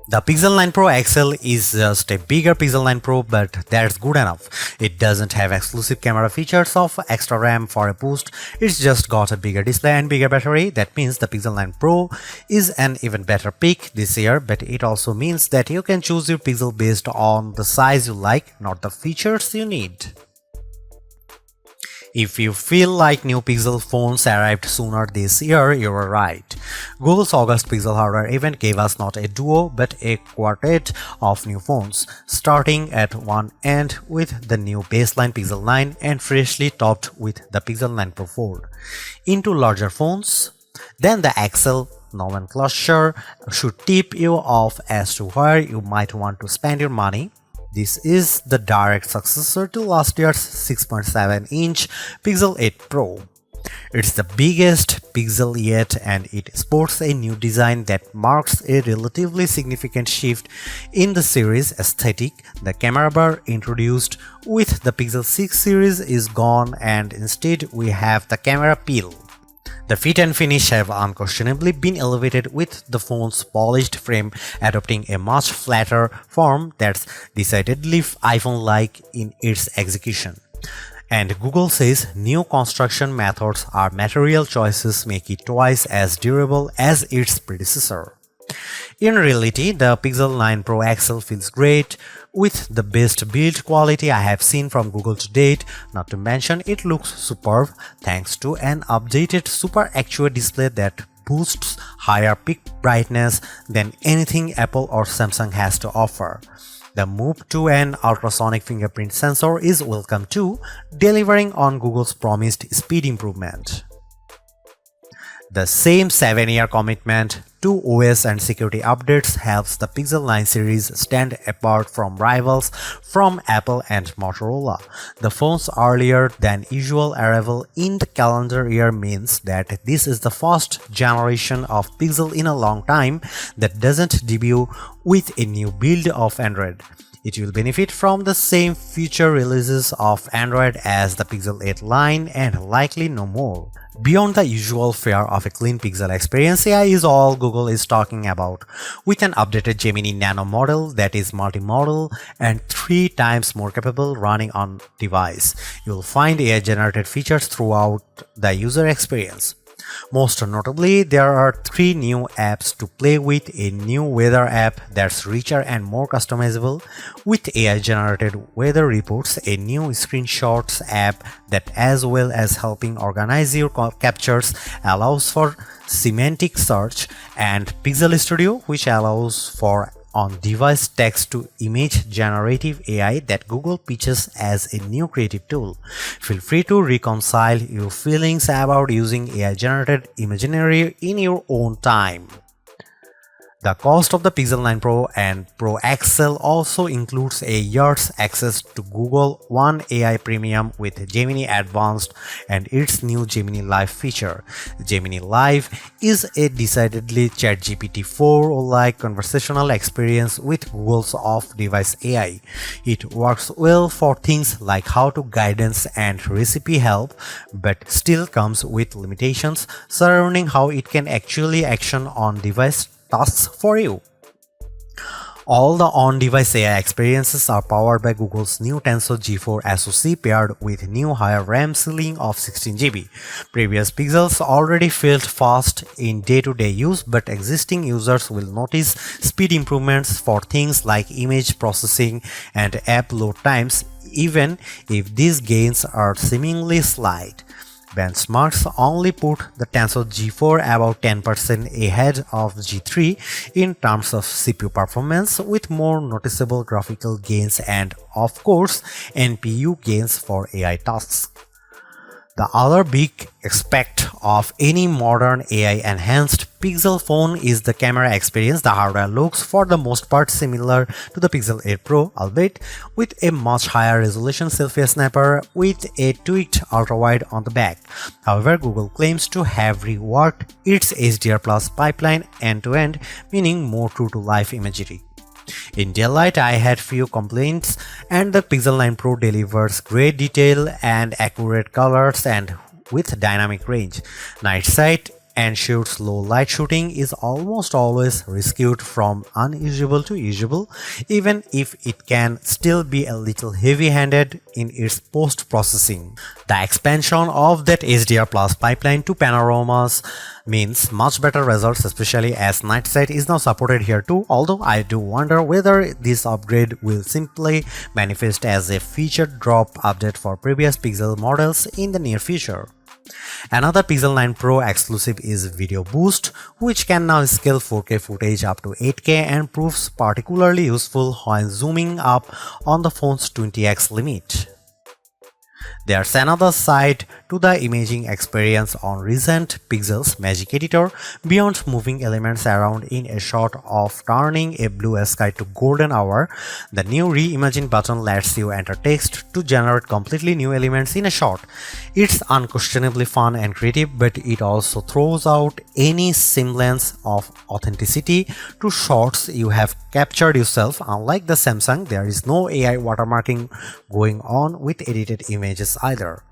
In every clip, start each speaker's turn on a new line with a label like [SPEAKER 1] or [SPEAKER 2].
[SPEAKER 1] The Pixel 9 Pro XL is just a bigger Pixel 9 Pro, but that's good enough. It doesn't have exclusive camera features of extra RAM for a boost. It's just got a bigger display and bigger battery. That means the Pixel 9 Pro is an even better pick this year, but it also means that you can choose your Pixel based on the size you like, not the features you need. If you feel like new Pixel phones arrived sooner this year, you are right. Google's August Pixel hardware event gave us not a duo but a quartet of new phones, starting at one end with the new baseline Pixel 9 and freshly topped with the Pixel 9 Pro Fold. Into larger phones, then the XL nomenclature should tip you off as to where you might want to spend your money. This is the direct successor to last year's 6.7-inch Pixel 8 Pro. It's the biggest Pixel yet, and it sports a new design that marks a relatively significant shift in the series aesthetic. The camera bar introduced with the Pixel 6 series is gone, and instead we have the camera peel. The fit and finish have unquestionably been elevated, with the phone's polished frame adopting a much flatter form that's decidedly iPhone-like in its execution. And Google says new construction methods or material choices make it twice as durable as its predecessor. In reality, the Pixel 9 Pro XL feels great, with the best build quality I have seen from Google to date. Not to mention, it looks superb thanks to an updated Super Actuate display that boosts higher peak brightness than anything Apple or Samsung has to offer. The move to an ultrasonic fingerprint sensor is welcome too, delivering on Google's promised speed improvement. The same 7-year commitment to OS and security updates helps the Pixel 9 series stand apart from rivals from Apple and Motorola. The phone's earlier than usual arrival in the calendar year means that this is the first generation of Pixel in a long time that doesn't debut with a new build of Android. It will benefit from the same future releases of Android as the Pixel 8 line and likely no more. Beyond the usual fare of a clean Pixel experience, AI is all Google is talking about, with an updated Gemini Nano model that is multimodal and 3 times more capable running on device. You'll find AI-generated features throughout the user experience. Most notably, there are 3 new apps to play with: a new weather app that's richer and more customizable with AI-generated weather reports, a new screenshots app that, as well as helping organize your captures, allows for semantic search, and Pixel Studio, which allows for on-device text-to-image generative AI that Google pitches as a new creative tool. Feel free to reconcile your feelings about using AI-generated imagery in your own time. The cost of the Pixel 9 Pro and Pro XL also includes a year's access to Google One AI Premium with Gemini Advanced and its new Gemini Live feature. Gemini Live is a decidedly ChatGPT 4-like conversational experience with Google's off-device AI. It works well for things like how-to guidance and recipe help, but still comes with limitations surrounding how it can actually action on-device tasks for you. All the on-device AI experiences are powered by Google's new Tensor G4 SoC paired with new higher RAM ceiling of 16GB. Previous Pixels already felt fast in day-to-day use, but existing users will notice speed improvements for things like image processing and app load times, even if these gains are seemingly slight. Benchmarks only put the Tensor G4 about 10% ahead of G3 in terms of CPU performance, with more noticeable graphical gains and, of course, NPU gains for AI tasks. The other big aspect of any modern AI-enhanced Pixel phone is the camera experience. The hardware looks for the most part similar to the Pixel 8 Pro, albeit with a much higher resolution selfie snapper with a tweaked ultrawide on the back. However, Google claims to have reworked its HDR Plus pipeline end-to-end, meaning more true-to-life imagery. In daylight, I had few complaints, and the Pixel 9 Pro delivers great detail and accurate colors and with dynamic range. Night sight ensures low light shooting is almost always rescued from unusable to usable, even if it can still be a little heavy-handed in its post-processing. The expansion of that HDR Plus pipeline to panoramas means much better results, especially as night sight is now supported here too, although I do wonder whether this upgrade will simply manifest as a feature drop update for previous Pixel models in the near future. Another Pixel 9 Pro exclusive is Video Boost, which can now scale 4K footage up to 8K and proves particularly useful when zooming up on the phone's 20x limit. There's another side to the imaging experience on recent Pixel's Magic Editor. Beyond moving elements around in a shot of turning a blue sky to golden hour, the new Reimagine button lets you enter text to generate completely new elements in a shot. It's unquestionably fun and creative, but it also throws out any semblance of authenticity to shots you have captured yourself. Unlike the Samsung, there is no AI watermarking going on with edited images either.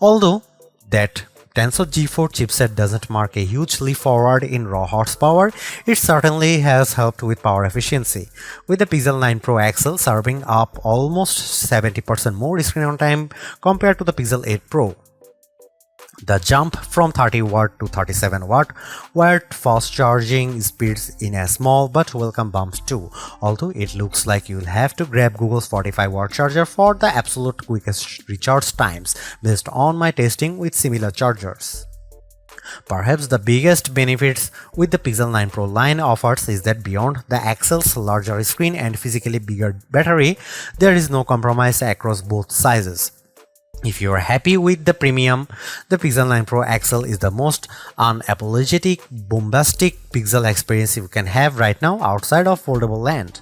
[SPEAKER 1] Although that Tensor G4 chipset doesn't mark a huge leap forward in raw horsepower, it certainly has helped with power efficiency, with the Pixel 9 Pro XL serving up almost 70% more screen on time compared to the Pixel 8 Pro. The jump from 30W to 37W wired fast charging speeds in a small but welcome bump too, although it looks like you'll have to grab Google's 45W charger for the absolute quickest recharge times based on my testing with similar chargers. Perhaps the biggest benefits with the Pixel 9 Pro line offers is that beyond the XL's larger screen and physically bigger battery, there is no compromise across both sizes. If you are happy with the premium, the Pixel 9 Pro XL is the most unapologetic, bombastic Pixel experience you can have right now outside of foldable land.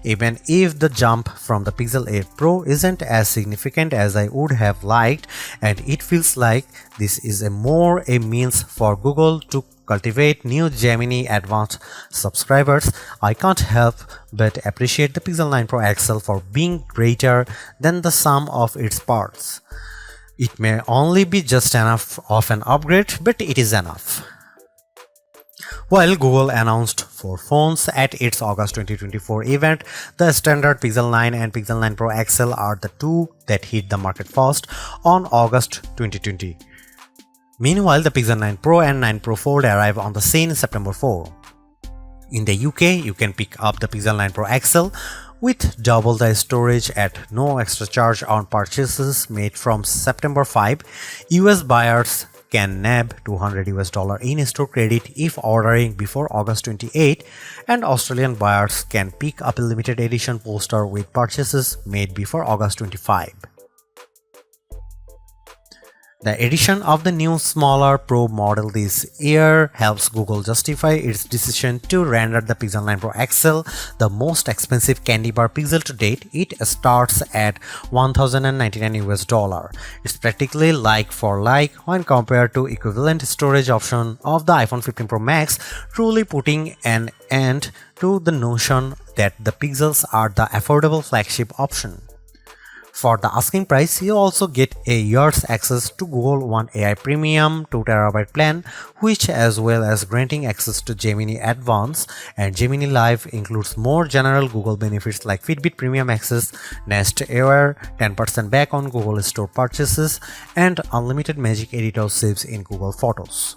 [SPEAKER 1] Even if the jump from the Pixel 8 Pro isn't as significant as I would have liked, and it feels like this is more a means for Google to cultivate new Gemini Advanced subscribers, I can't help but appreciate the Pixel 9 Pro XL for being greater than the sum of its parts. It may only be just enough of an upgrade, but it is enough. While Google announced 4 phones at its August 2024 event, the standard Pixel 9 and Pixel 9 Pro XL are the two that hit the market first on August 2020. Meanwhile, the Pixel 9 Pro and 9 Pro Fold arrive on the scene September 4. In the UK, you can pick up the Pixel 9 Pro XL with double the storage at no extra charge on purchases made from September 5. US buyers can nab $200 in-store credit if ordering before August 28, and Australian buyers can pick up a limited edition poster with purchases made before August 25. The addition of the new smaller Pro model this year helps Google justify its decision to render the Pixel 9 Pro XL the most expensive candy bar Pixel to date. It starts at $1,099. It's practically like for like when compared to equivalent storage option of the iPhone 15 Pro Max, truly putting an end to the notion that the Pixels are the affordable flagship option. For the asking price, you also get a year's access to Google One AI Premium 2TB plan, which, as well as granting access to Gemini Advanced and Gemini Live, includes more general Google benefits like Fitbit Premium Access, Nest Air, 10% back on Google Store purchases, and unlimited Magic Editor saves in Google Photos.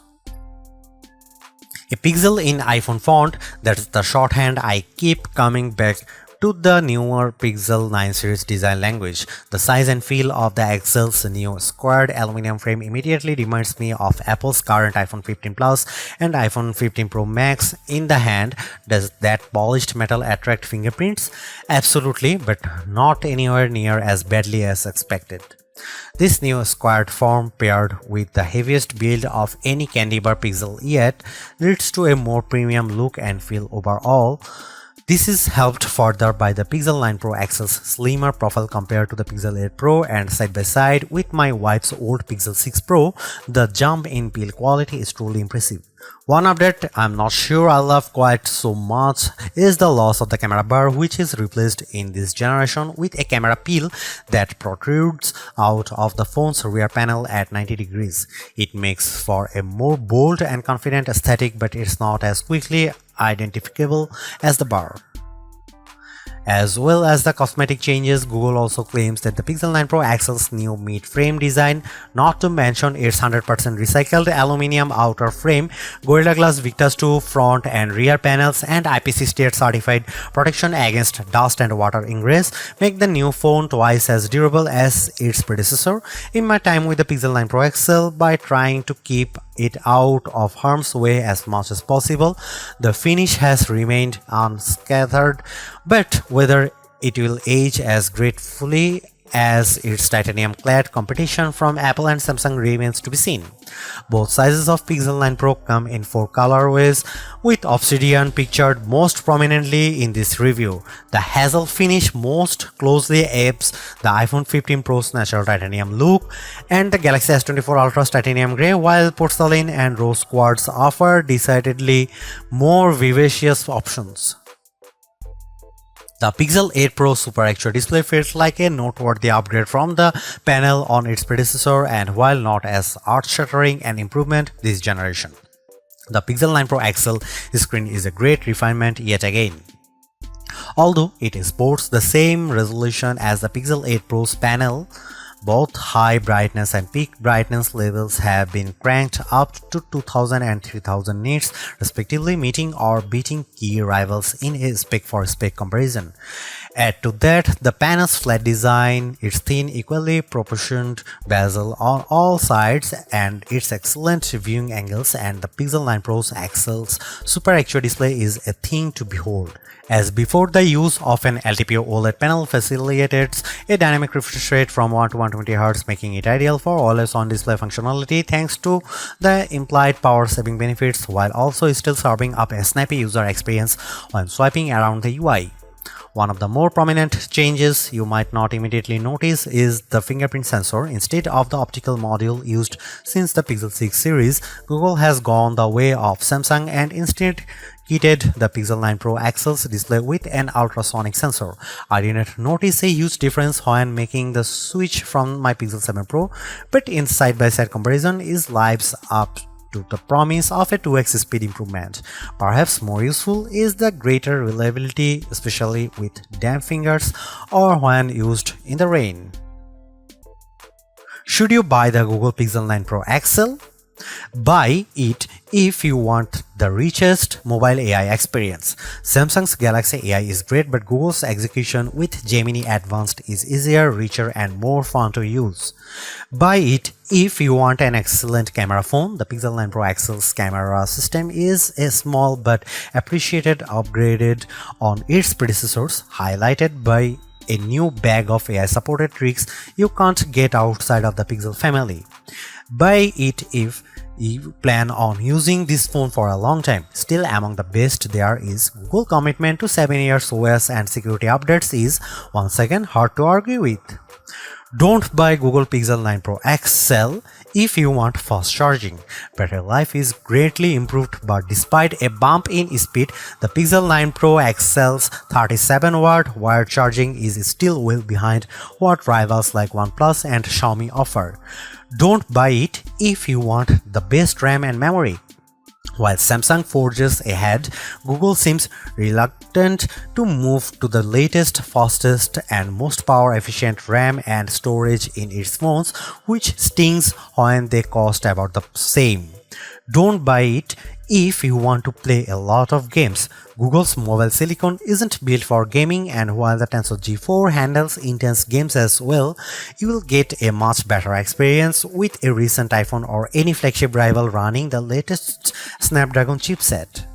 [SPEAKER 1] A pixel in iPhone font, that's the shorthand I keep coming back to the newer Pixel 9 series design language. The size and feel of the XL's new squared aluminum frame immediately reminds me of Apple's current iPhone 15 Plus and iPhone 15 Pro Max in the hand. Does that polished metal attract fingerprints? Absolutely, but not anywhere near as badly as expected. This new squared form, paired with the heaviest build of any candy bar Pixel yet, leads to a more premium look and feel overall. This is helped further by the Pixel 9 Pro XL's slimmer profile compared to the Pixel 8 Pro, and side by side with my wife's old Pixel 6 Pro, the jump in build quality is truly impressive. One update I'm not sure I love quite so much is the loss of the camera bar, which is replaced in this generation with a camera peel that protrudes out of the phone's rear panel at 90 degrees. It makes for a more bold and confident aesthetic, but it's not as quickly identifiable as the bar. As well as the cosmetic changes, Google also claims that the Pixel 9 Pro XL's new mid-frame design, not to mention its 100% recycled aluminum outer frame, Gorilla Glass Victus 2 front and rear panels, and IP68 certified protection against dust and water ingress, make the new phone twice as durable as its predecessor. In my time with the Pixel 9 Pro XL, by trying to keep it out of harm's way as much as possible, the finish has remained unscathed, but whether it will age as gracefully as its titanium-clad competition from Apple and Samsung remains to be seen. Both sizes of Pixel 9 Pro come in 4 colorways, with Obsidian pictured most prominently in this review. The hazel finish most closely apes the iPhone 15 Pro's natural titanium look, and the Galaxy S24 Ultra's titanium grey, while porcelain and rose quartz offer decidedly more vivacious options. The Pixel 8 Pro Super XR display feels like a noteworthy upgrade from the panel on its predecessor, and while not as earth-shattering an improvement this generation, the Pixel 9 Pro XL screen is a great refinement yet again. Although it sports the same resolution as the Pixel 8 Pro's panel, both high brightness and peak brightness levels have been cranked up to 2000 and 3000 nits respectively, meeting or beating key rivals in a spec-for-spec comparison. Add to that the panel's flat design, its thin, equally proportioned bezel on all sides, and its excellent viewing angles, and the Pixel 9 Pro's XL's Super XR display is a thing to behold. As before, the use of an LTPO OLED panel facilitates a dynamic refresh rate from 1 to 120Hz, making it ideal for always-on display functionality thanks to the implied power-saving benefits, while also still serving up a snappy user experience when swiping around the UI. One of the more prominent changes you might not immediately notice is the fingerprint sensor. Instead of the optical module used since the Pixel 6 series, Google has gone the way of Samsung and instead kitted the Pixel 9 Pro XL's display with an ultrasonic sensor. I didn't notice a huge difference when making the switch from my Pixel 7 Pro, but in side-by-side comparison is lives up to the promise of a 2x speed improvement. Perhaps more useful is the greater reliability, especially with damp fingers or when used in the rain. Should you buy the Google Pixel 9 Pro XL? Buy it if you want the richest mobile AI experience. Samsung's Galaxy AI is great, but Google's execution with Gemini Advanced is easier, richer, and more fun to use. Buy it if you want an excellent camera phone. The Pixel 9 Pro XL's camera system is a small but appreciated upgraded on its predecessors, highlighted by a new bag of AI-supported tricks you can't get outside of the Pixel family. Buy it if you plan on using this phone for a long time. Still among the best there is Google commitment to 7 years OS and security updates is once again hard to argue with. Don't buy Google Pixel 9 Pro XL if you want fast charging. Battery life is greatly improved, but despite a bump in speed, the Pixel 9 Pro XL's 37-watt wired charging is still well behind what rivals like OnePlus and Xiaomi offer. Don't buy it if you want the best RAM and memory. While Samsung forges ahead, Google seems reluctant to move to the latest, fastest, and most power-efficient RAM and storage in its phones, which stings when they cost about the same. Don't buy it if you want to play a lot of games. Google's mobile silicon isn't built for gaming, and while the Tensor G4 handles intense games as well, you will get a much better experience with a recent iPhone or any flagship rival running the latest Snapdragon chipset.